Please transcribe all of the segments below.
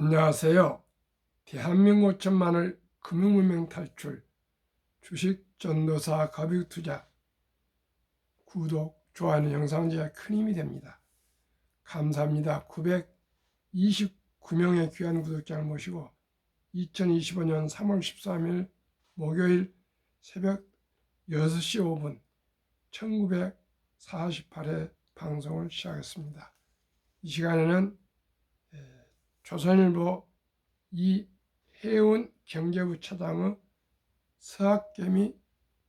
안녕하세요. 대한민국 천만을 금융문명 탈출 주식전도사 거빅투자 구독, 좋아하는 영상 제에 큰 힘이 됩니다. 감사합니다. 929명의 귀한 구독자를 모시고 2025년 3월 13일 목요일 새벽 6시 5분 1948회 방송을 시작했습니다. 이 시간에는 조선일보 이혜운 경제부 차장의 서학개미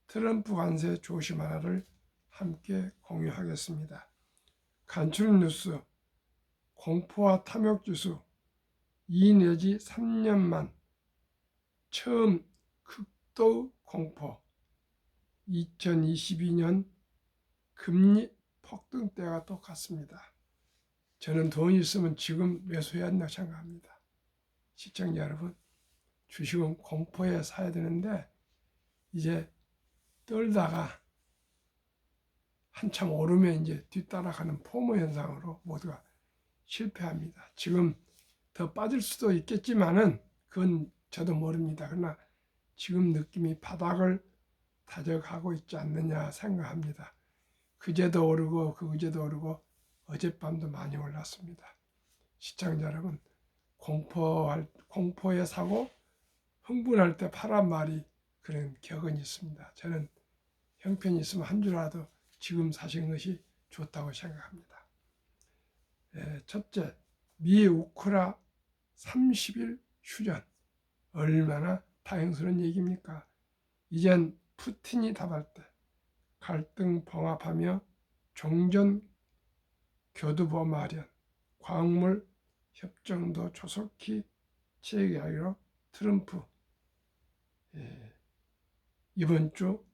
트럼프 관세 조심하라를 함께 공유하겠습니다. 간추린 뉴스, 공포와 탐욕지수 2 내지 3년만 처음 극도 공포, 2022년 금리 폭등 때가 똑같습니다. 저는 돈이 있으면 지금 매수해야 한다고 생각합니다. 시청자 여러분, 주식은 공포에 사야 되는데 이제 떨다가 한참 오르면 이제 뒤따라가는 포모 현상으로 모두가 실패합니다. 지금 더 빠질 수도 있겠지만은 그건 저도 모릅니다. 그러나 지금 느낌이 바닥을 다져가고 있지 않느냐 생각합니다. 그제도 오르고 그제도 오르고 어젯밤도 많이 올랐습니다. 시청자 여러분, 공포에 사고 흥분할 때 파란 말이 그런 격언이 있습니다. 저는 형편이 있으면 한 주라도 지금 사시는 것이 좋다고 생각합니다. 첫째, 미 우크라 30일 휴전. 얼마나 다행스러운 얘기입니까? 이젠 푸틴이 답할 때 갈등 봉합하며 종전 교두보 마련, 광물 협정도 조속히 체결하기로 트럼프 이번 주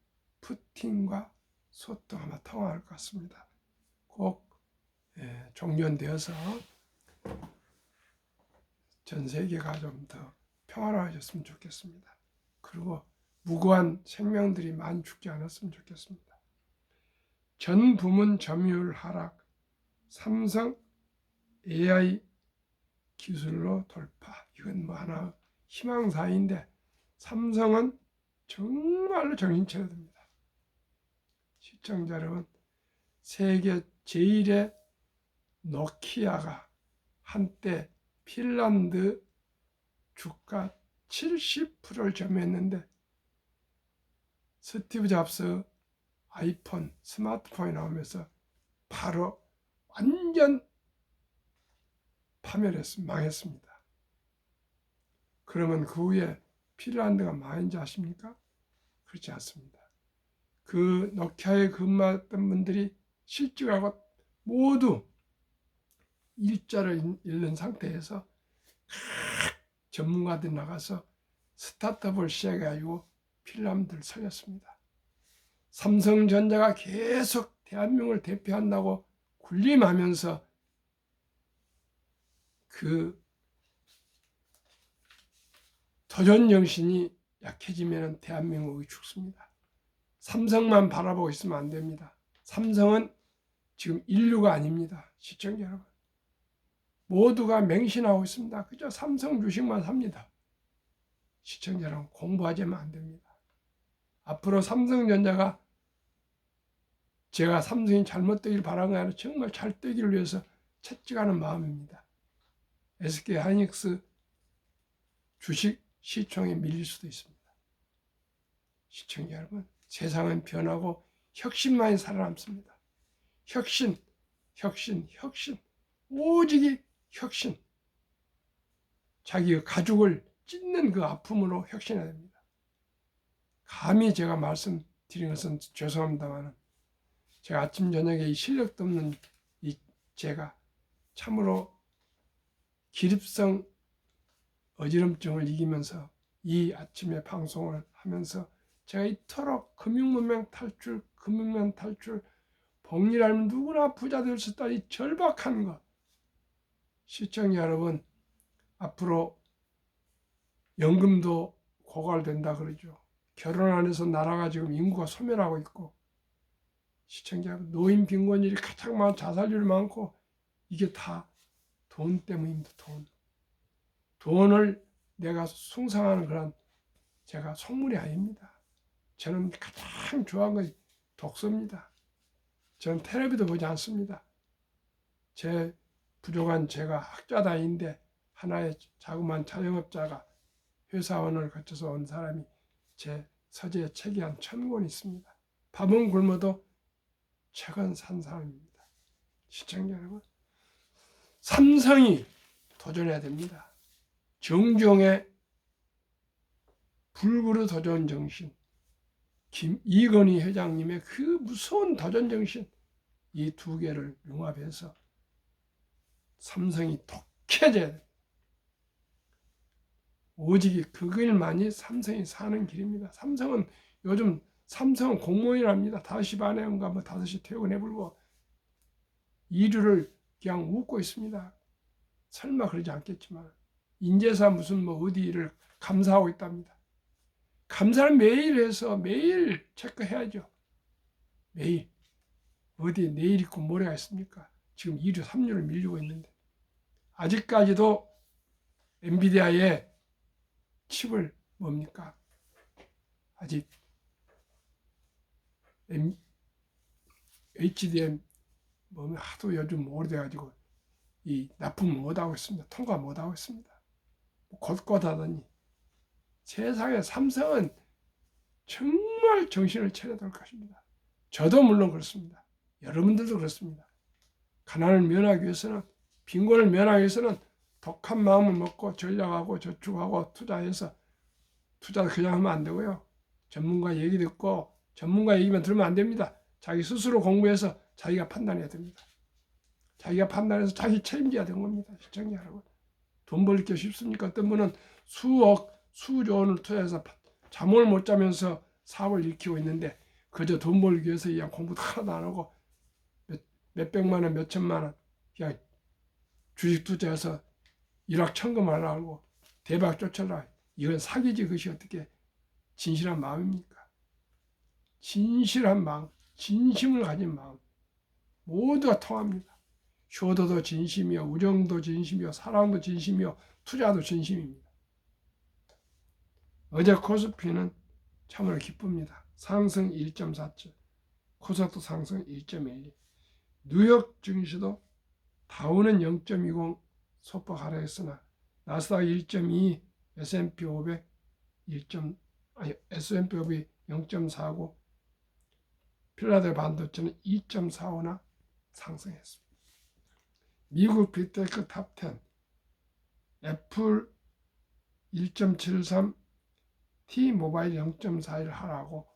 푸틴과 소통 아마 통화할 것 같습니다. 꼭 종전되어서 전 세계가 좀 더 평화로워졌으면 좋겠습니다. 그리고 무고한 생명들이 많이 죽지 않았으면 좋겠습니다. 전 부문 점유율 하락, 삼성 AI 기술로 돌파. 이건 뭐 하나 희망사인데 삼성은 정말로 정신 차려야 됩니다. 시청자 여러분, 세계 제1의 노키아가 한때 핀란드 주가 70%를 점유했는데 스티브 잡스 아이폰, 스마트폰이 나오면서 바로 완전 파멸했습니다. 망했습니다. 그러면 그 후에 핀란드가 망한지 아십니까? 그렇지 않습니다. 그 노키아에 근무했던 분들이 실직하고 모두 일자를 잃는 상태에서 전문가들이 나가서 스타트업을 시작해가지고 핀란드를 살렸습니다. 삼성전자가 계속 대한민국을 대표한다고 군림하면서 그 도전 정신이 약해지면 대한민국이 죽습니다. 삼성만 바라보고 있으면 안 됩니다. 삼성은 지금 인류가 아닙니다. 시청자 여러분, 모두가 맹신하고 있습니다. 그저 삼성 주식만 삽니다. 시청자 여러분, 공부하지만 안 됩니다. 앞으로 삼성전자가 제가 삼성이 잘못되길 바라는 게 아니라 정말 잘 되기를 위해서 채찍하는 마음입니다. SK 하이닉스 주식 시총에 밀릴 수도 있습니다. 시청자 여러분, 세상은 변하고 혁신만이 살아남습니다. 혁신, 오직이 혁신. 자기의 가족을 찢는 그 아픔으로 혁신해야 됩니다. 감히 제가 말씀드린 것은 죄송합니다만 제가 아침 저녁에 이 실력도 없는 제가 참으로 기립성 어지럼증을 이기면서 이 아침에 방송을 하면서 제가 이토록 금융문명 탈출, 복리라면 누구나 부자 될 수 있다, 이 절박한 것. 시청자 여러분, 앞으로 연금도 고갈된다 그러죠. 결혼 안 해서 나라가 지금 인구가 소멸하고 있고, 시청자 여러분, 노인 빈곤율이 가장 많고 자살률이 많고, 이게 다 돈 때문입니다. 돈. 돈을 내가 숭상하는 그런 제가 속물이 아닙니다. 저는 가장 좋아하는 것이 독서입니다. 저는 텔레비도 보지 않습니다. 제 부족한 제가 학자도 아닌데 하나의 자그마한 자영업자가 회사원을 거쳐서 온 사람이 제 서재에 책이 한 1000권 있습니다. 밥은 굶어도 책은 산 사람입니다. 시청자 여러분, 삼성이 도전해야 됩니다. 정종의 불구르 도전 정신, 이건희 회장님의 그 무서운 도전 정신, 이 두 개를 융합해서 삼성이 독해져야 됩니다. 오직 그 길만이 삼성이 사는 길입니다. 요즘 삼성은 공무원이랍니다. 5시 반에 온가 5시 퇴근해버리고 일요를 그냥 웃고 있습니다. 설마 그러지 않겠지만 인제사 무슨 어디 일을 감사하고 있답니다. 감사는 매일 해서 매일 체크해야죠. 매일. 어디 내일 있고 모레가 있습니까? 지금 2류, 3류를 밀리고 있는데 아직까지도 엔비디아의 칩을 뭡니까? 아직 HDM 하도 요즘 오래돼가지고 이 납품 못하고 있습니다. 통과 못하고 있습니다. 곧곧 하더니 세상에 삼성은 정말 정신을 차려야 될 것입니다. 저도 물론 그렇습니다. 여러분들도 그렇습니다. 가난을 면하기 위해서는, 빈곤을 면하기 위해서는 독한 마음을 먹고 전략하고 저축하고 투자해서, 투자 그냥 하면 안 되고요. 전문가 얘기 듣고, 전문가 얘기만 들으면 안 됩니다. 자기 스스로 공부해서 자기가 판단해야 됩니다. 자기가 판단해서 자기 책임져야 되는 겁니다. 시청자 여러분. 돈 벌기 쉽습니까? 어떤 분은 수억, 수조 원을 투자해서 잠을 못 자면서 사업을 일으키고 있는데 그저 돈 벌기 위해서 그냥 공부도 하나도 안 하고 몇백만 원, 몇천만 원 그냥 주식 투자해서 일확천금을 하고 대박 쫓아라. 이건 사기지. 그것이 어떻게 진실한 마음입니까? 진실한 마음, 진심을 가진 마음 모두가 통합니다. 효도도 진심이요, 우정도 진심이요, 사랑도 진심이요, 투자도 진심입니다. 어제 코스피는 참으로 기쁩니다. 상승 1.47, 코스닥도 상승 1.12, 뉴욕 증시도 다우는 0.20 소폭 하락했으나 나스닥 1.2, S&P 500 S&P 500 0.49, 필라델피아 반도체는 2.45나 상승했습니다. 미국 빅테크 탑10, 애플 1.73, T모바일 0.41 하락하고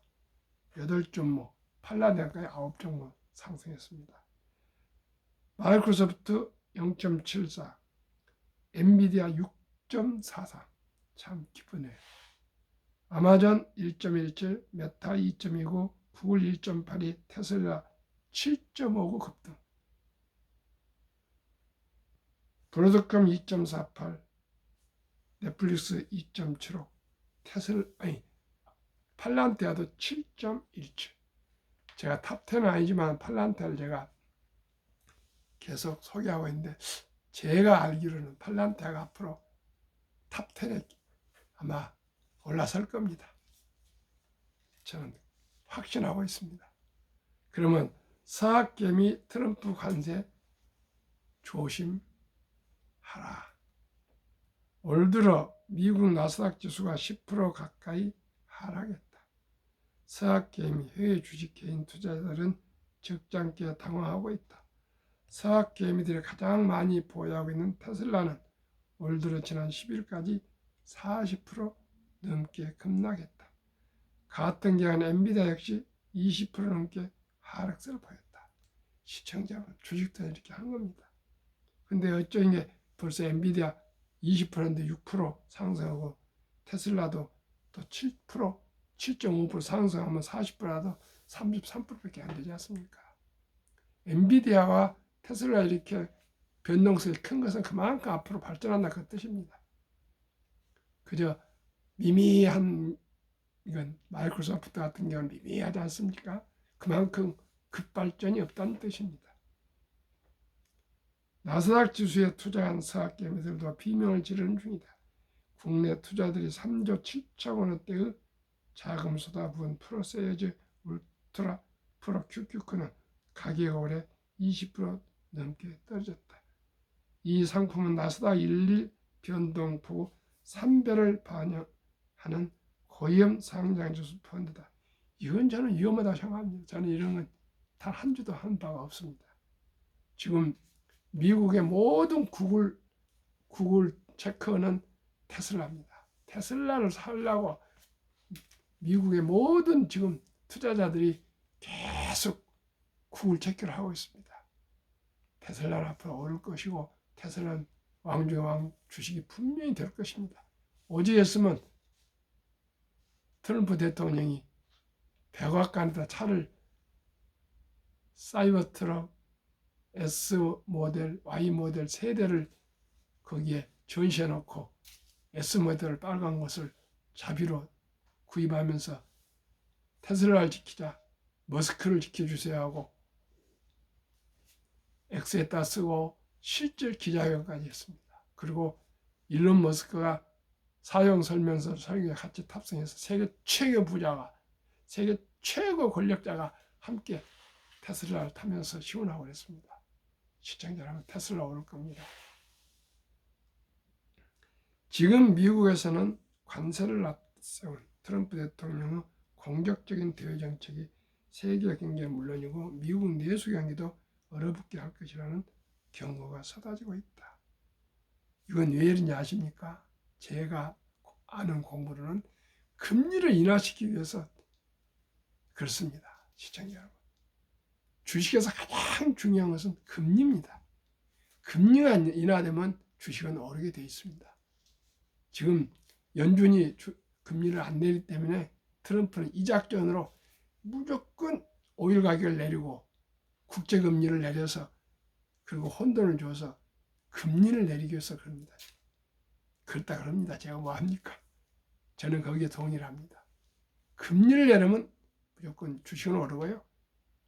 8종목, 팔라딘까지 9종목 상승했습니다. 마이크로소프트 0.74, 엔비디아 6.43, 참 기쁘네요. 아마존 1.17, 메타 2.29, 구글 1.82, 테슬라 7.59 급등. 브로드컴 2.48, 넷플릭스 2.75, 팔란티아도 7.17. 제가 탑10은 아니지만 팔란티아를 제가 계속 소개하고 있는데 제가 알기로는 팔란티아가 앞으로 탑10에 아마 올라설 겁니다. 저는 확신하고 있습니다. 그러면 사학개미 트럼프 관세 조심하라. 올 들어 미국 나스닥 지수가 10% 가까이 하락했다. 사학개미 해외 주식 개인 투자자들은 적잖게 당황하고 있다. 사학개미들이 가장 많이 보유하고 있는 테슬라는 올 들어 지난 10일까지 40% 넘게 급락했다. 같은 기간 엔비디아 역시 20% 넘게 하락세를 보였다. 시청자분, 주식도 이렇게 한 겁니다. 근데 어쩌인 게 벌써 엔비디아 20%인데 6% 상승하고 테슬라도 또 7%, 7.5% 상승하면 40%라도 33%밖에 안 되지 않습니까? 엔비디아와 테슬라 이렇게 변동성이 큰 것은 그만큼 앞으로 발전한다 그 뜻입니다. 그저 미미한 이건 마이크로소프트 같은 경우는 미미하지 않습니까? 그만큼 급발전이 없다는 뜻입니다. 나스닥 지수에 투자한 사학개미들도 비명을 지르는 중이다. 국내 투자들이 3조 7천 원대의 자금 쏟아부은 프로세이즈 울트라 프로 QQ크는 가격이 올해 20% 넘게 떨어졌다. 이 상품은 나스닥 11 변동폭 3배를 반영하는 고위험 상장지수 펀드다. 이건 저는 위험하다고 생각합니다. 저는 이런 건 단 한 주도 한 바가 없습니다. 지금 미국의 모든 구글 체크는 테슬라입니다. 테슬라를 사려고 미국의 모든 지금 투자자들이 계속 구글 체크를 하고 있습니다. 테슬라는 앞으로 오를 것이고 테슬라는 왕중의 왕 주식이 분명히 될 것입니다. 어제였으면 트럼프 대통령이 백악관에다 차를 사이버 트럭 S 모델, Y 모델 세 대를 거기에 전시해 놓고 S 모델 빨간 것을 자비로 구입하면서 테슬라를 지키자, 머스크를 지켜주세요 하고 X에다 쓰고 실제 기자회견까지 했습니다. 그리고 일론 머스크가 사용 설명서 설계에 같이 탑승해서 세계 최고 부자가, 세계 최고 권력자가 함께 테슬라를 타면서 시운하고 그랬습니다. 시청자 여러분, 테슬라 오를 겁니다. 지금 미국에서는 관세를 앞세운 트럼프 대통령의 공격적인 대외 정책이 세계 경제는 물론이고 미국 내수 경기도 얼어붙게 할 것이라는 경고가 쏟아지고 있다. 이건 왜 이런지 아십니까? 제가 아는 공부로는 금리를 인하시키기 위해서 그렇습니다. 시청자 여러분. 주식에서 가장 중요한 것은 금리입니다. 금리가 인하되면 주식은 오르게 되어 있습니다. 지금 연준이 금리를 안 내리기 때문에 트럼프는 이 작전으로 무조건 오일 가격을 내리고 국제금리를 내려서 그리고 혼돈을 줘서 금리를 내리기 위해서 그럽니다. 그렇다 그럽니다. 제가 뭐 합니까? 저는 거기에 동의를 합니다. 금리를 내리면 무조건 주식은 오르고요.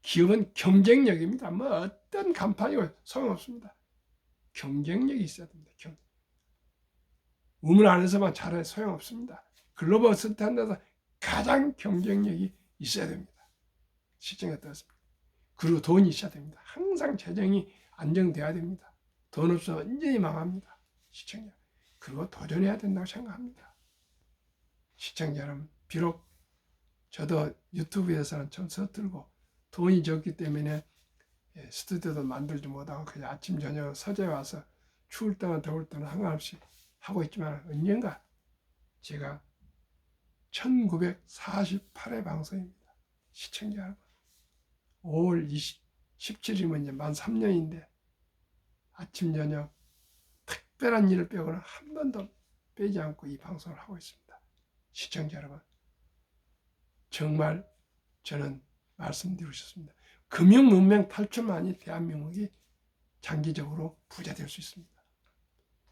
기업은 경쟁력입니다. 뭐 어떤 간판이고 소용없습니다. 경쟁력이 있어야 됩니다. 우물 안에서만 잘해 소용없습니다. 글로벌 스탠다드에서 가장 경쟁력이 있어야 됩니다. 시장에 어떻습니까? 그리고 돈이 있어야 됩니다. 항상 재정이 안정돼야 됩니다. 돈 없으면 완전히 망합니다. 시청자. 그리고 도전해야 된다고 생각합니다. 시청자 여러분, 비록 저도 유튜브에서는 좀 서툴고 돈이 적기 때문에 스튜디오도 만들지 못하고 그냥 아침 저녁 서재 와서 추울 때나 더울 때나 상관없이 하고 있지만 언젠가 제가 1948회 방송입니다. 시청자 여러분, 5월 17일이면 이제 만 3년인데 아침 저녁 특별한 일을 빼고는 한 번도 빼지 않고 이 방송을 하고 있습니다. 시청자 여러분, 정말 저는 말씀드리고 싶습니다. 금융문명 탈출만이 대한민국이 장기적으로 부자 될 수 있습니다.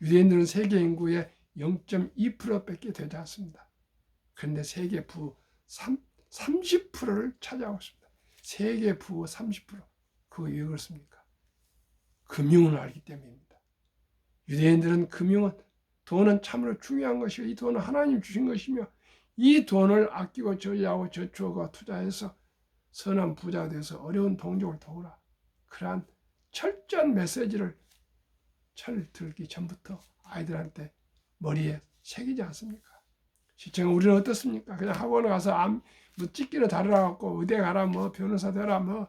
유대인들은 세계 인구의 0.2%밖에 되지 않습니다. 그런데 세계 부 30%를 차지하고 있습니다. 세계 부 30%. 그거 왜 그렇습니까? 금융을 알기 때문입니다. 유대인들은 돈은 참으로 중요한 것이고 이 돈은 하나님 주신 것이며 이 돈을 아끼고 저리하고 저축하고 투자해서 선한 부자가 돼서 어려운 동족을 도우라. 그러한 철저한 메시지를 철들기 전부터 아이들한테 머리에 새기지 않습니까? 시청 우리는 어떻습니까? 그냥 학원에 가서 뭐 찍기를 달아갖고 의대 가라 뭐 변호사 되라 뭐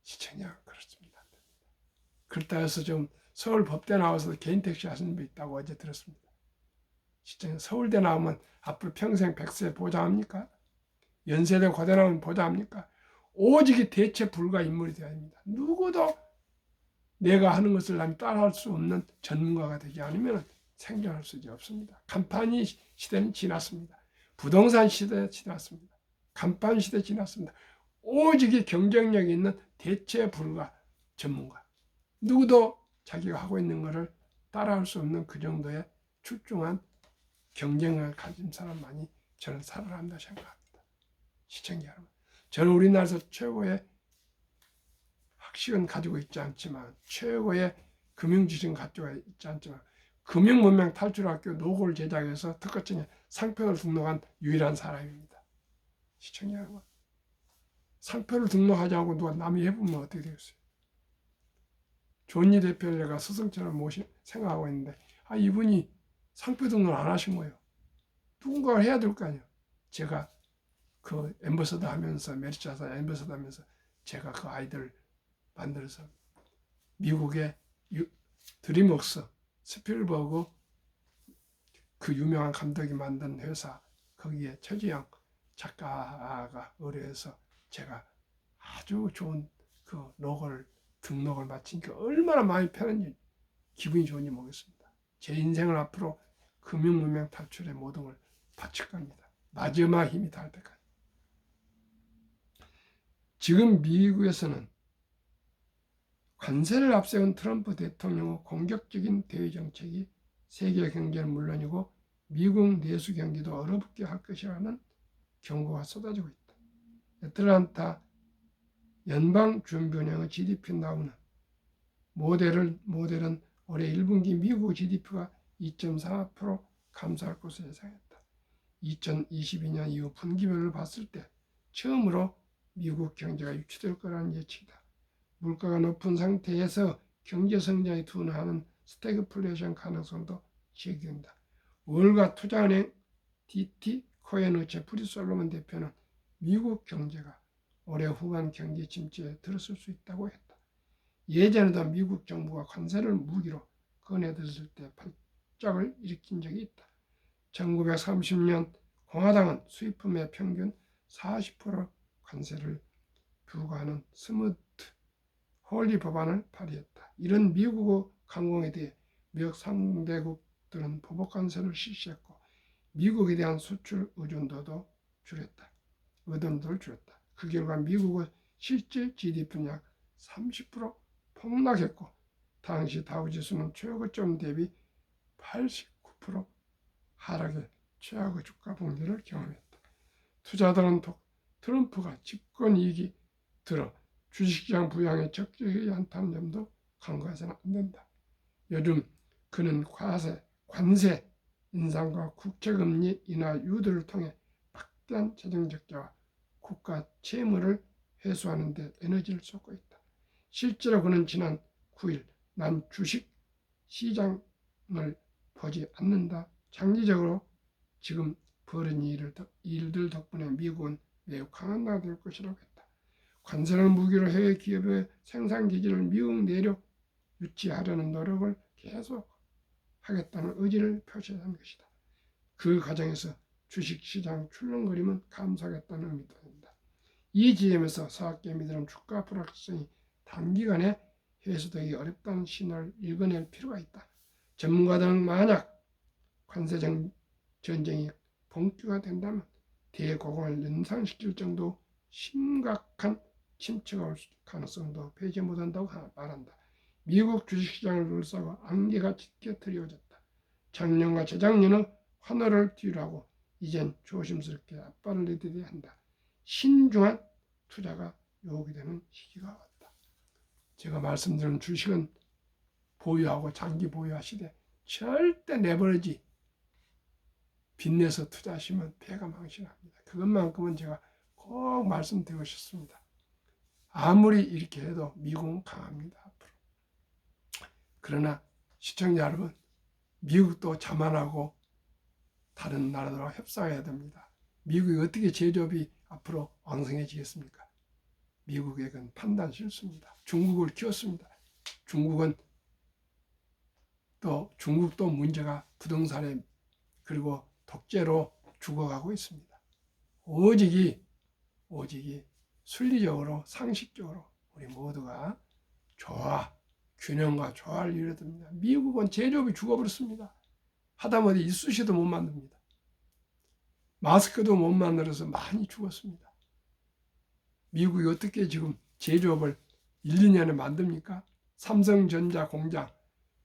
시청자 그렇습니다. 그렇다 해서 좀 서울 법대 나와서 개인 택시 하시는 분 있다고 어제 들었습니다. 시청 서울대 나오면 앞으로 평생 100세 보장합니까? 연세대 고대 나오면 보장합니까? 오직 대체 불가 인물이 되어야 합니다. 누구도 내가 하는 것을 남이 따라할 수 없는 전문가가 되지 않으면 생존할 수가 없습니다. 간판 시대는 지났습니다. 부동산 시대 지났습니다. 간판 시대 지났습니다. 오직 경쟁력 있는 대체 불가 전문가. 누구도 자기가 하고 있는 것을 따라할 수 없는 그 정도의 출중한 경쟁을 가진 사람만이 저는 살아난다 생각합니다. 시청자 여러분, 저는 우리나라에서 최고의 학식은 가지고 있지 않지만 최고의 금융지식은 가지고 있지 않지만 금융문명 탈출학교 노고를 제작해서 특허청에 상표를 등록한 유일한 사람입니다. 시청자 여러분, 상표를 등록하지 않고 누가 남이 해보면 어떻게 되겠어요? 존니 대표를 내가 스승처럼 생각하고 있는데 이분이 상표 등록을 안 하신 거예요. 누군가 해야 될 거 아니에요. 제가 그 엠버서더 하면서 메리츠아사 엠버서더 하면서 제가 그 아이들을 만들어서 미국의 드림웍스 스필버그 그 유명한 감독이 만든 회사 거기에 최지영 작가가 의뢰해서 제가 아주 좋은 그 로고를 등록을 마치니까 얼마나 마음이 편한지 기분이 좋은지 모르겠습니다. 제 인생을 앞으로 금융문명 탈출의 모든 걸 바칠 겁니다. 마지막 힘이 닿을 때까지. 지금 미국에서는 관세를 앞세운 트럼프 대통령의 공격적인 대외 정책이 세계 경제는 물론이고 미국 내수 경기도 얼어붙게 할 것이라는 경고가 쏟아지고 있다. 애틀란타 연방준비은행의 GDP 나오는 모델은 올해 1분기 미국 GDP가 2.4% 감소할 것으로 예상했다. 2022년 이후 분기별로 봤을 때 처음으로 미국 경제가 유치될 거라는 예측이다. 물가가 높은 상태에서 경제 성장이 둔화하는 스태그플레이션 가능성도 제기된다. 월가 투자은행 DT 코엔의 제프리 솔로몬 대표는 미국 경제가 올해 후반 경기 침체에 들어설 수 있다고 했다. 예전에도 미국 정부가 관세를 무기로 꺼내들었을 때 발작을 일으킨 적이 있다. 1930년 공화당은 수입품의 평균 40% 관세를 부과하는 스무트 홀리 법안을 발의했다. 이런 미국의 강공에 대해 미국 상대국들은 보복 관세를 실시했고 미국에 대한 수출 의존도를 줄였다. 그 결과 미국의 실질 GDP는 약 30% 폭락했고 당시 다우지수는 최고점 대비 89% 하락해 최악의 주가 봉쇄를 경험했다. 투자들은 트럼프가 집권 이익이 들어 주식시장 부양에 적극적이지 않다는 점도 간과해서는 안 된다. 요즘 그는 관세 인상과 국채금리 인하 유도를 통해 막대한 재정 적자와 국가 채무를 회수하는 데 에너지를 쏟고 있다. 실제로 그는 지난 9일 난 주식 시장을 보지 않는다. 장기적으로 지금 벌어진 일들 덕분에 미국은 매우 강한 나라가 될 것이라고 했다. 관세를 무기로 해외 기업의 생산 기지를 미국 내로 유치하려는 노력을 계속 하겠다는 의지를 표시하는 것이다. 그 과정에서 주식시장 출렁거림은 감소하겠다는 의미도 된다. 이 지점에서 사학개미들은 주가 불확실성이 단기간에 해소되기 어렵다는 신호를 읽어낼 필요가 있다. 전문가들은 만약 관세 전쟁이 본격화된다면 대고공을 연상시킬 정도 심각한 침체가 올 가능성도 배제 못한다고 말한다. 미국 주식시장을 둘러싸고 안개가 짙게 드리워졌다. 작년과 재작년은 환호를 뒤로하고 이젠 조심스럽게 앞발을 내딛어야 한다. 신중한 투자가 요구되는 시기가 왔다. 제가 말씀드린 주식은 보유하고 장기 보유하시되 절대 내버리지 빚내서 투자하시면 배가 망신합니다. 그것만큼은 제가 꼭 말씀드리고 싶습니다. 아무리 이렇게 해도 미국은 강합니다. 앞으로. 그러나 시청자 여러분, 미국도 자만하고 다른 나라들과 협상해야 됩니다. 미국이 어떻게 제조업이 앞으로 왕성해지겠습니까? 미국의 건 판단 실수입니다. 중국을 키웠습니다. 중국도 문제가 부동산에 그리고 독재로 죽어가고 있습니다. 오직이 순리적으로 상식적으로 우리 모두가 균형과 조화를 이뤄야 됩니다. 미국은 제조업이 죽어버렸습니다. 하다못해 이쑤시도 못 만듭니다. 마스크도 못 만들어서 많이 죽었습니다. 미국이 어떻게 지금 제조업을 1, 2년에 만듭니까? 삼성전자 공장,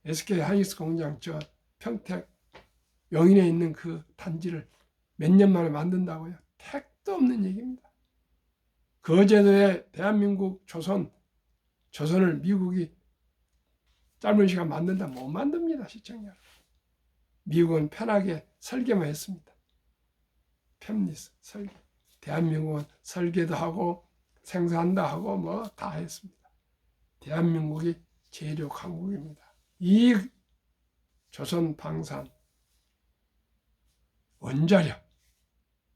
SK하이닉스 공장, 저 평택 영인에 있는 그 단지를 몇 년 만에 만든다고요? 택도 없는 얘기입니다. 거제도에 대한민국 조선을 미국이 짧은 시간 만든다 못 만듭니다. 시청자 여러분. 미국은 편하게 설계만 했습니다. 팹리스 설계. 대한민국은 설계도 하고 생산도 하고 뭐 다 했습니다. 대한민국이 제조 강국입니다. 이 조선 방산, 원자력,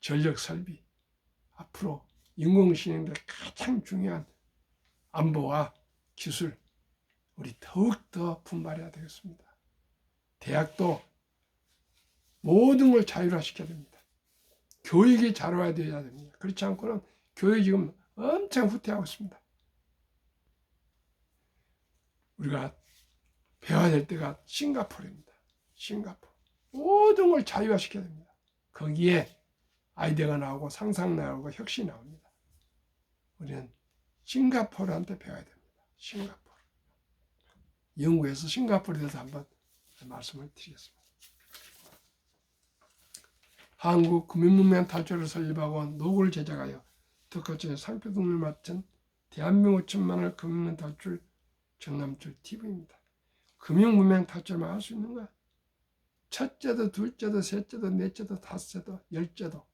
전력 설비, 앞으로 인공지능의 가장 중요한 안보와 기술, 우리 더욱더 분발해야 되겠습니다. 대학도 모든 걸 자율화시켜야 됩니다. 교육이 자율화되어야 됩니다. 그렇지 않고는 교육이 지금 엄청 후퇴하고 있습니다. 우리가 배워야 될 때가 싱가포르입니다. 싱가포르. 모든 걸 자율화시켜야 됩니다. 거기에 아이디어가 나오고 상상 나오고 혁신이 나옵니다. 우리는 싱가포르한테 배워야 됩니다. 싱가포르. 영국에서 싱가포르에 대해서 한번 말씀을 드리겠습니다. 한국 금융문명 탈출을 설립하고 노고를 제작하여 특허청에 상표 등을 맡은 대한민국 천만을 금융문명 탈출 정남출 TV입니다. 금융문명 탈출만 할 수 있는 거야. 첫째도 둘째도 셋째도 넷째도 다섯째도 열째도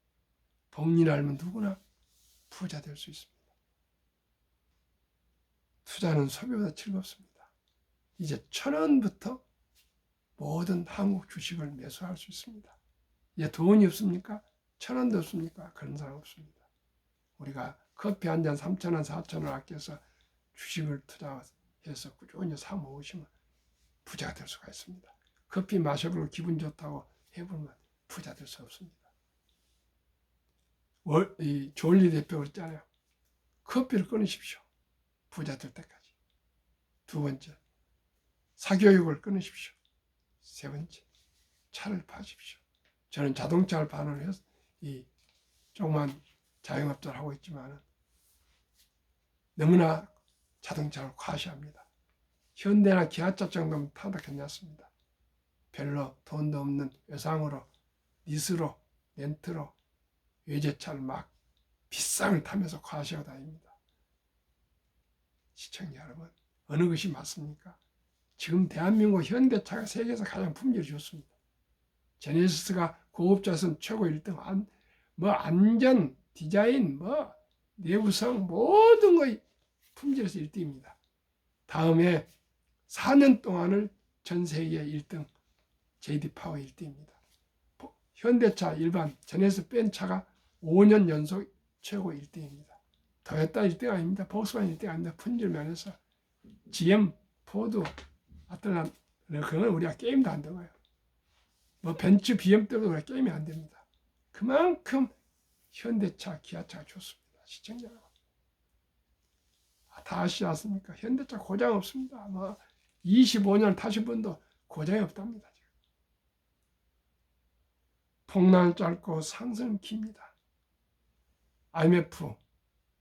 복리를 알면 누구나 부자 될 수 있습니다. 투자는 소비보다 즐겁습니다. 이제 1,000원부터 모든 한국 주식을 매수할 수 있습니다. 이제 돈이 없습니까? 1,000원도 없습니까? 그런 사람 없습니다. 우리가 커피 한 잔 3,000원, 4,000원 아껴서 주식을 투자해서 꾸준히 사 먹으시면 부자가 될 수가 있습니다. 커피 마셔보고 기분 좋다고 해보면 부자 될 수 없습니다. 이 조리 대표가 그랬잖아요. 커피를 끊으십시오. 부자 될 때까지. 두 번째, 사교육을 끊으십시오. 세 번째, 차를 파십시오. 저는 자동차를 파는 이 조그만 자영업자를 하고 있지만 너무나 자동차를 과시합니다. 현대나 기아차 정도면 타도 괜찮습니다. 별로 돈도 없는 외상으로, 리스로, 렌트로 외제차를 막 비싼 걸 타면서 과시하고 다닙니다. 시청자 여러분, 어느 것이 맞습니까? 지금 대한민국 현대차가 세계에서 가장 품질이 좋습니다. 제네시스가 고급자선 최고 1등, 안전, 디자인, 내구성 모든 거의 품질에서 1등입니다. 다음에 4년 동안을 전 세계 1등, JD 파워 1등입니다. 현대차 일반 제네시스 뺀 차가 5년 연속 최고 1등입니다. 토요타 1등 아닙니다. 복스바겐 1등 아닙니다. 품질 면에서 GM, 포드, 아틀란 그건 우리가 게임도 안 되고요. 벤츠, BMW도 우리가 게임이 안 됩니다. 그만큼 현대차, 기아차가 좋습니다. 시청자 여러분. 다 아시지 않습니까? 현대차 고장 없습니다. 25년 타신 분도 고장이 없답니다. 지금. 폭락은 짧고 상승은 깁니다. IMF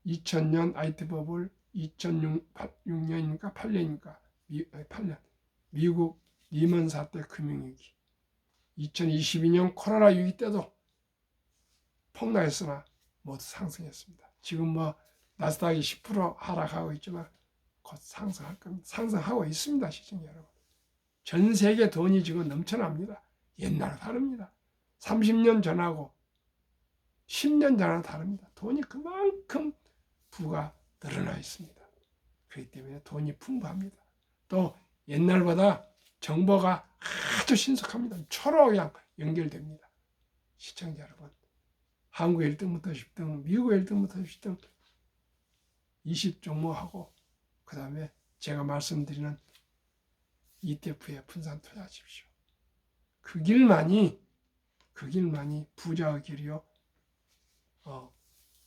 2000년 IT 버블 2006년이니까 8년이니까 8년 미국 리먼 사태 금융위기 2022년 코로나 위기 때도 폭락했으나 모두 상승했습니다. 지금 나스닥이 10% 하락하고 있지만 곧 상승할 겁니다. 상승하고 있습니다. 시청자 여러분. 전 세계 돈이 지금 넘쳐납니다. 옛날과 다릅니다. 30년 전하고 10년 전하고 다릅니다. 돈이 그만큼 부가 늘어나 있습니다. 그렇기 때문에 돈이 풍부합니다. 또 옛날보다 정보가 아주 신속합니다. 초로 그냥 연결됩니다. 시청자 여러분. 한국 1등부터 10등, 미국 1등부터 10등 20종목하고 그 다음에 제가 말씀드리는 ETF에 분산 투자하십시오. 그 길만이 부자의 길이요.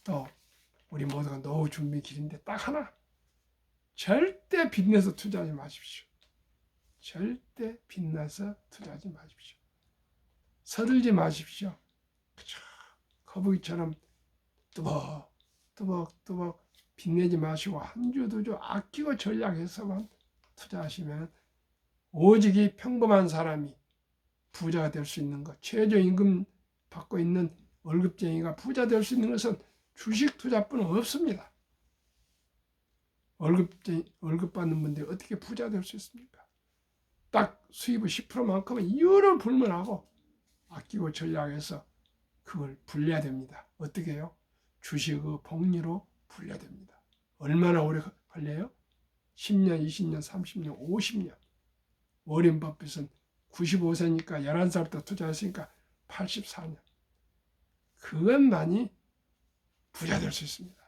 또 우리 모두가 노후 준비 길인데 딱 하나. 절대 빚내서 투자하지 마십시오. 절대 빚내서 투자하지 마십시오. 서들지 마십시오. 그쵸? 거북이처럼 뚜벅뚜벅 빚내지 마시고 한 주 두 주 아끼고 전략해서만 투자하시면 오직이 평범한 사람이 부자가 될 수 있는 것, 최저임금 받고 있는 월급쟁이가 부자 될 수 있는 것은 주식 투자뿐 없습니다. 월급 받는 분들이 어떻게 부자 될 수 있습니까? 딱 수입의 10%만큼은 이유를 불문하고 아끼고 전략해서 그걸 불려야 됩니다. 어떻게 해요? 주식의 복리로 불려야 됩니다. 얼마나 오래 걸려요? 10년, 20년, 30년, 50년. 워렌 버핏은 95세니까 11살부터 투자했으니까 84년. 그것만이 부자 될 수 있습니다.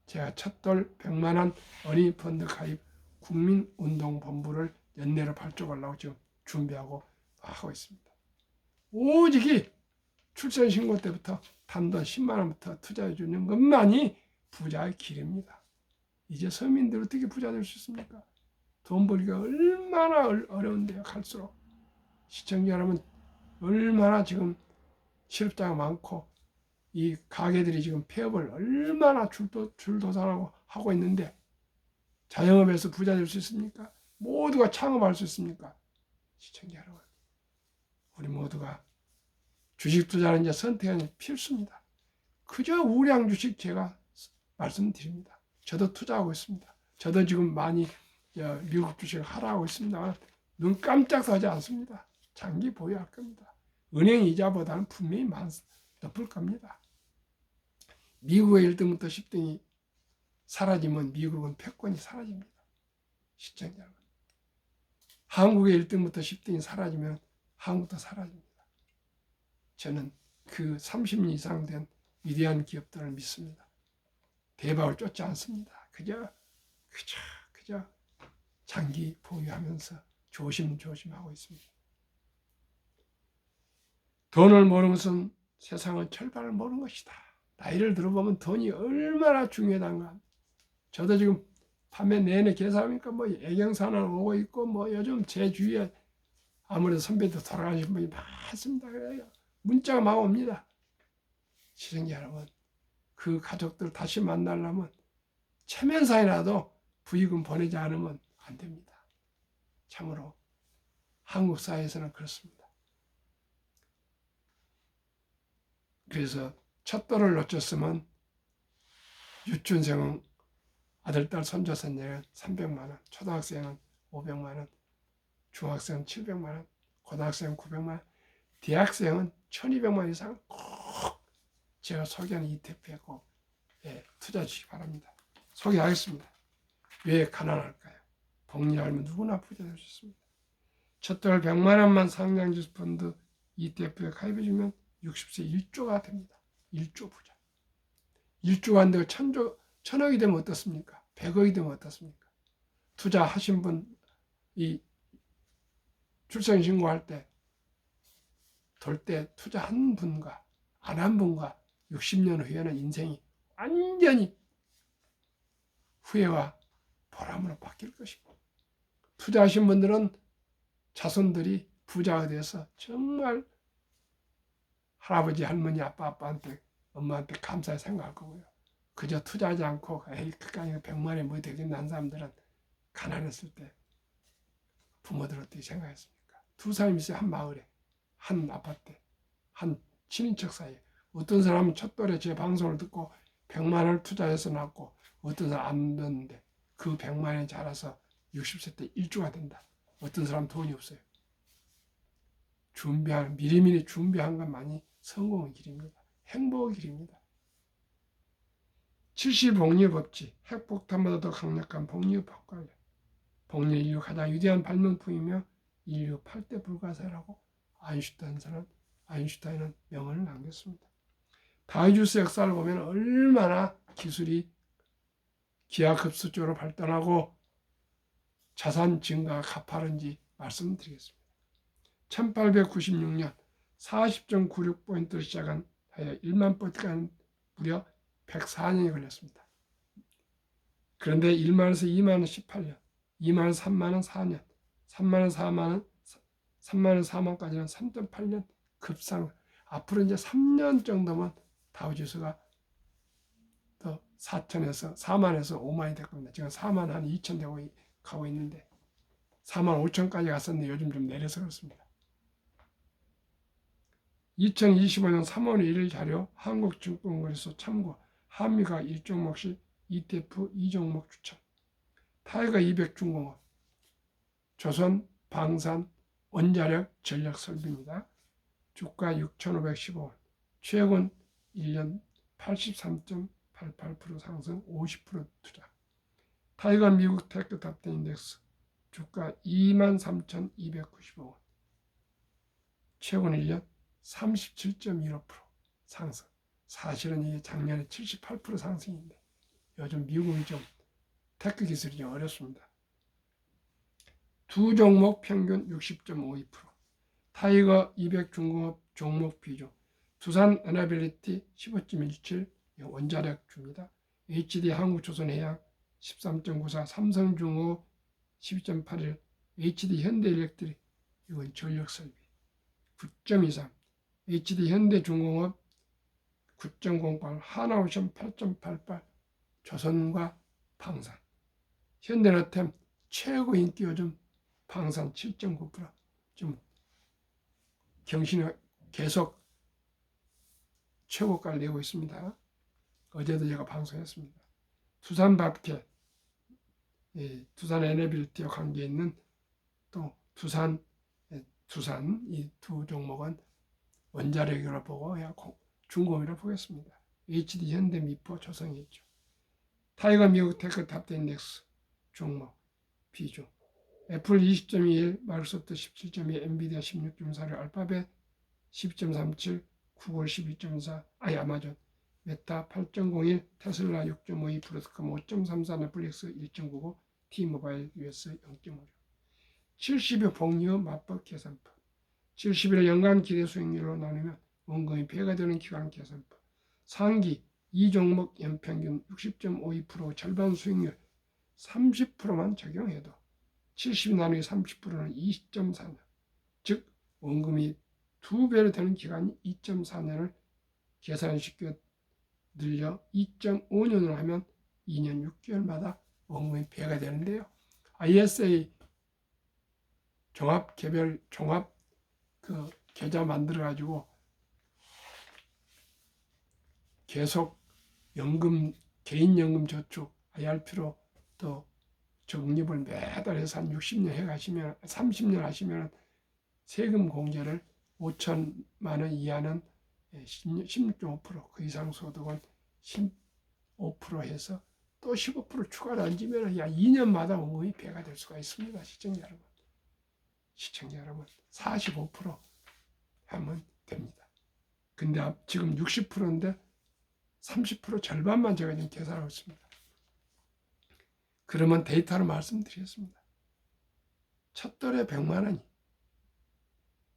제가 첫돌 100만 원 어린이 펀드 가입 국민운동본부를 연내로 발족하려고 지금 준비하고 하고 있습니다. 오직이 출생신고 때부터 단돈 10만 원부터 투자해 주는 것만이 부자의 길입니다. 이제 서민들 어떻게 부자 될 수 있습니까? 돈 벌기가 얼마나 어려운데요. 갈수록 시청자 여러분 얼마나 지금 실업자가 많고 이 가게들이 지금 폐업을 얼마나 줄도산하고 하고 있는데 자영업에서 부자 될 수 있습니까? 모두가 창업할 수 있습니까? 시청자 여러분 우리 모두가 주식 투자는 이제 선택이 필수입니다. 그저 우량 주식 제가 말씀드립니다. 저도 투자하고 있습니다. 저도 지금 많이 미국 주식을 하라고 있습니다만 눈 깜짝도 하지 않습니다. 장기 보유할 겁니다. 은행 이자보다는 분명히 높을 겁니다. 미국의 1등부터 10등이 사라지면 미국은 패권이 사라집니다. 시청자 여러분. 한국의 1등부터 10등이 사라지면 한국도 사라집니다. 저는 그 30년 이상 된 위대한 기업들을 믿습니다. 대박을 쫓지 않습니다. 그저 장기 보유하면서 조심하고 있습니다. 돈을 모르는 것은 세상의 절반을 모르는 것이다. 나이를 들어보면 돈이 얼마나 중요하단가. 저도 지금 밤에 내내 계산하니까 뭐 애경산을 오고 있고 뭐 요즘 제 주위에 아무래도 선배들 돌아가신 분이 많습니다. 그래요. 문자가 막 옵니다. 시청자 여러분, 그 가족들 다시 만나려면 체면상이라도 부의금 보내지 않으면 안 됩니다. 참으로 한국 사회에서는 그렇습니다. 그래서 첫 돌을 놓쳤으면 유치원생은 아들, 딸, 손자, 손녀는 300만 원, 초등학생은 500만 원, 중학생은 700만 원, 고등학생은 900만 원, 대학생은 1200만 이상 꼭 제가 소개하는 ETF에 꼭 투자해 주시기 바랍니다. 소개하겠습니다. 왜 가난할까요? 복리 알면 누구나 부자 될 수 있습니다. 첫돌 100만 원만 상장주식 펀드 ETF에 가입해 주면 60세 1조가 됩니다. 1조 부자. 1조가 안 되고 1000억이 되면 어떻습니까? 100억이 되면 어떻습니까? 투자하신 분, 이 출생신고할 때, 돌 때 투자한 분과 안 한 분과 60년 후에는 인생이 완전히 후회와 보람으로 바뀔 것이고, 투자하신 분들은 자손들이 부자가 돼서 정말 할아버지, 할머니, 아빠한테, 엄마한테 감사히 생각할 거고요. 그저 투자하지 않고 그까지 100만 원이 뭐 되겠나 한 사람들은 가난했을 때 부모들 어떻게 생각했습니까? 두 사람이 있어요. 한 마을에, 한 아파트에, 한 친인척 사이에. 어떤 사람은 첫돌에 제 방송을 듣고 100만 원을 투자해서 났고 어떤 사람 안 넣었는데 그 100만 원이 자라서 60세 때 1조가 된다. 어떤 사람 돈이 없어요. 미리미리 준비한 것만이 성공의 길입니다. 행복의 길입니다. 70복리의 법칙, 핵폭탄보다 더 강력한 복리의 폭발력. 복리 인류 가장 위대한 발명품이며 인류 8대 불가사라고 아인슈타인은 명언을 남겼습니다. 다이주스 역사를 보면 얼마나 기술이 기하급수적으로 발달하고 자산 증가가 가파른지 말씀드리겠습니다. 1896년 40.96포인트로 시작한 1만 포인트까지 무려 104년이 걸렸습니다. 그런데 1만원에서 2만원 18년, 2만원, 3만원 4년, 3만원, 4만원, 3만원, 4만원까지는 3.8년 급상. 앞으로 이제 3년 정도면 다우지수가 더 4천에서 4만에서 5만이 될 겁니다. 지금 4만 한 2천 되고 가고 있는데 4만 5천까지 갔었는데 요즘 좀 내려서 그렇습니다. 2025년 3월 1일 자료 한국증권거래소 참고 한미가 1종목씩 ETF 2종목 추천 타이거 200 중공업 조선 방산 원자력 전력 설비입니다. 주가 6,515원. 최근 1년 83.88% 상승 50% 투자. 타이거 미국 테크 탑10 인덱스 주가 23,295원. 최근 1년 37.15% 상승. 사실은 이게 작년에 78% 상승인데 요즘 미국이 좀 테크 기술이 좀 어렵습니다. 두 종목 평균 60.52%. 타이거 200 중공업 종목 비중. 두산 에너빌리티 15.17 원자력 줍니다. HD 한국조선해양 13.94, 삼성중공업 12.81, HD 현대일렉트릭 이건 전력설비 9.23, HD 현대중공업 9.08, 하나오션 8.88, 조선과 방산. 현대너템 최고 인기 요즘 방산 7.9%. 좀 경신이 계속 최고가를 내고 있습니다. 어제도 제가 방송했습니다. 두산밥켓, 두산 에너빌리티와 관계 있는 또 두산 이 두 종목은 원자력이라 보고 중공이라 보겠습니다. HD 현대 미포 조성이 있죠. 타이거 미국 테크 탑10 인덱스 종목 비중. 애플 20.21, 마이크로소프트 17.2, 엔비디아 16.46, 알파벳 12.37, 구글 12.4, 아마존, 메타 8.01, 테슬라 6.52, 브로드컴 5.34, 넷플릭스 1.99, T모바일 US 0.56. 70여 복리후 맞법 계산법. 70일 연간 기대 수익률로 나누면 원금이 배가 되는 기간 계산법. 상기 2종목 연평균 60.52% 절반 수익률 30%만 적용해도 70 나누기 30%는 2.4년. 즉 원금이 2배로 되는 기간이 2.4년을 계산시켜 늘려 2.5년으로 하면 2년 6개월마다 원금이 배가 되는데요. ISA 종합 계좌 만들어 가지고 계속 개인 연금 저축 IRP로 또 적립을 매달 해서 한 60년 해 가시면 30년 하시면 세금 공제를 5천만 원 이하는 16.5%, 그 이상 소득은 15% 해서 또 15% 추가로 얹으면 2년마다 원금이 배가 될 수가 있습니다. 시청자 여러분 45% 하면 됩니다. 근데 지금 60%인데 30% 절반만 제가 지금 계산하고 있습니다. 그러면 데이터로 말씀드리겠습니다. 첫 달에 100만 원이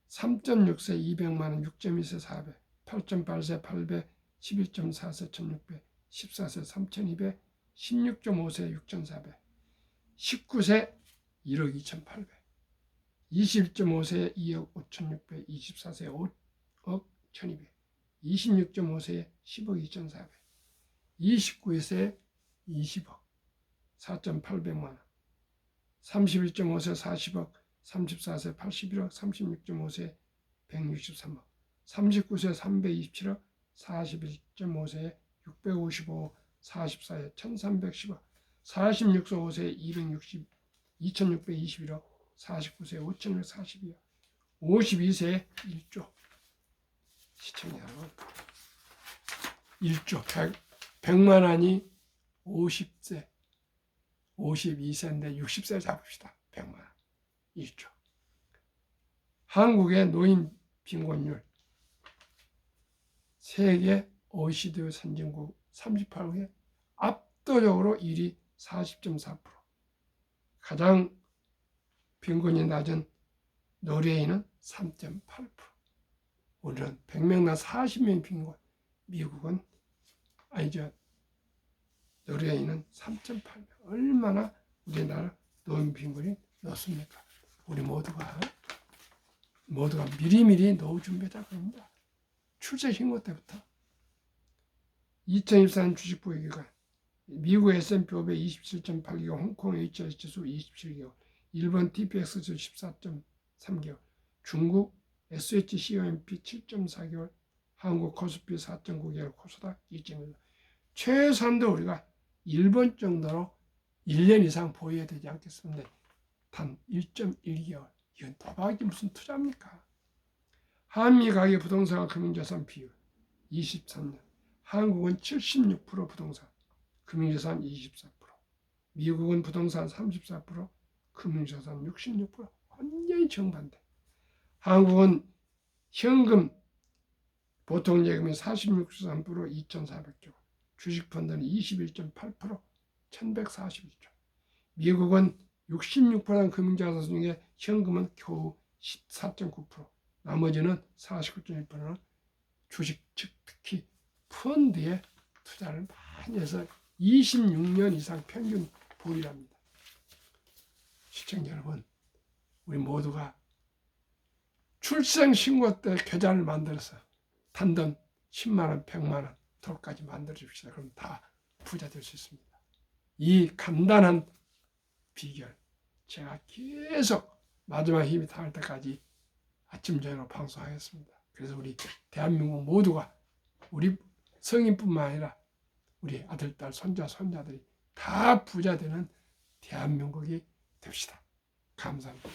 3.6세 200만 원, 6.2세 400, 8.8세 800, 11.4세 1600, 14세 3200, 16.5세 6400, 19세 1억 2800, 21.5세 2억 5600, 24세 5억 1200, 26.5세 10억 2400, 29세 20억 4.800만 원, 31.5세 40억, 34세 81억, 36.5세 163억, 39세 327억, 41.5세 655억, 44세 1310억, 46세 260, 2621억, 49세 5142억, 52세 1조. 시청자 여러분, 1조 100만 원이 50세 52세인데 60세 잡읍시다. 100만 원 1조. 한국의 노인 빈곤율 세계 OECD 선진국 38국에 압도적으로 1위 40.4%. 가장 빈곤이 낮은 노르웨이는 3.8%. 우리는 100명당 40명 빈곤. 미국은 노르웨이는 3.8명. 얼마나 우리나라 노인 빈곤이 높습니까? 우리 모두가 미리미리 노후 준비하자 그럽니다. 출생신고 때부터. 2024년 주식 보유기간 미국 S&P 500 27.8개월, 홍콩 HIS 지수 27개월, 일본 TPX 지수 14.3개월, 중국 SHCOMP 7.4개월, 한국 코스피 4.9개월, 코스닥 2.1개월. 최소한도 우리가 일본 정도로 1년 이상 보유해야 되지 않겠습니까? 단 1.1개월. 이건 도박이 무슨 투자입니까? 한미 가계 부동산 금융자산 비율 23년 한국은 76% 부동산, 금융자산 24%, 미국은 부동산 34%, 금융자산 66%, 완전히 정반대. 한국은 현금 보통 예금이 46.3%, 2,400조, 주식펀드는 21.8%, 1,141조. 미국은 66% 금융자산 중에 현금은 겨우 14.9%, 나머지는 49.1%는 주식, 즉 특히 펀드에 투자를 많이 해서 26년 이상 평균 보유랍니다. 시청자 여러분, 우리 모두가 출생신고 때 계좌를 만들어서 단돈 10만 원, 100만 원, 돌까지 만들어 줍시다. 그럼 다 부자 될 수 있습니다. 이 간단한 비결 제가 계속 마지막 힘이 닿을 때까지 아침 저녁으로 방송하겠습니다. 그래서 우리 대한민국 모두가 우리 성인뿐만 아니라 우리 아들, 딸, 손자, 손자들이 다 부자 되는 대한민국이 됩시다. 감사합니다.